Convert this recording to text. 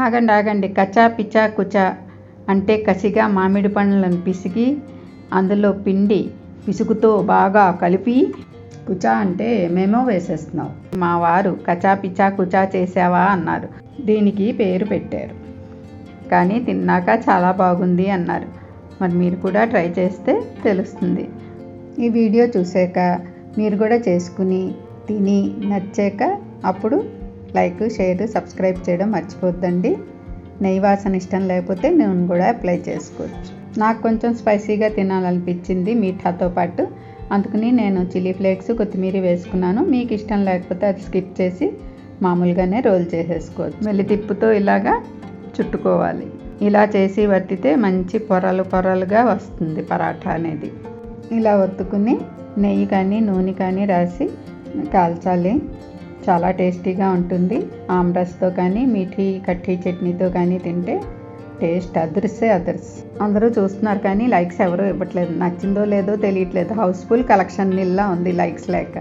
ఆగండి ఆగండి, కచా పిచా కుచా అంటే కసిగా మామిడి పండ్లను పిసికి అందులో పిండి పిసుకుతో బాగా కలిపి కుచా అంటే మేమో వేసేస్తున్నావు. మా వారు కచా పిచా కుచా చేసావా అన్నారు. దీనికి పేరు పెట్టారు, కానీ తిన్నాక చాలా బాగుంది అన్నారు. మరి మీరు కూడా ట్రై చేస్తే తెలుస్తుంది. ఈ వీడియో చూసాక మీరు కూడా చేసుకుని తిని నచ్చాక అప్పుడు లైక్, షేర్, సబ్స్క్రైబ్ చేయడం మర్చిపోద్దండి. నెయ్యి వాసన ఇష్టం లేకపోతే నూనె కూడా అప్లై చేసుకోవచ్చు. నాకు కొంచెం స్పైసీగా తినాలనిపించింది మీఠాతో పాటు, అందుకని నేను చిల్లీ ఫ్లేక్స్, కొత్తిమీర వేసుకున్నాను. మీకు ఇష్టం లేకపోతే అది స్కిప్ చేసి మామూలుగానే రోల్ చేసేసుకోవచ్చు. మళ్ళీ తిప్పుతో ఇలాగా చుట్టుకోవాలి. ఇలా చేసి వత్తితే మంచి పొరలు పొరలుగా వస్తుంది పరాఠా అనేది. ఇలా ఒత్తుకుని నెయ్యి కానీ నూనె కానీ రాసి కాల్చాలి. చాలా టేస్టీగా ఉంటుంది. ఆమ్రస్తో కానీ మీఠీ కట్టీ చట్నీతో కానీ తింటే టేస్ట్ అదర్సే అదర్స్. అందరూ చూస్తున్నారు కానీ లైక్స్ ఎవరూ ఇవ్వట్లేదు. నచ్చిందో లేదో తెలియట్లేదు. హౌస్ఫుల్ కలెక్షన్ నిల్లా ఉంది లైక్స్ లేక.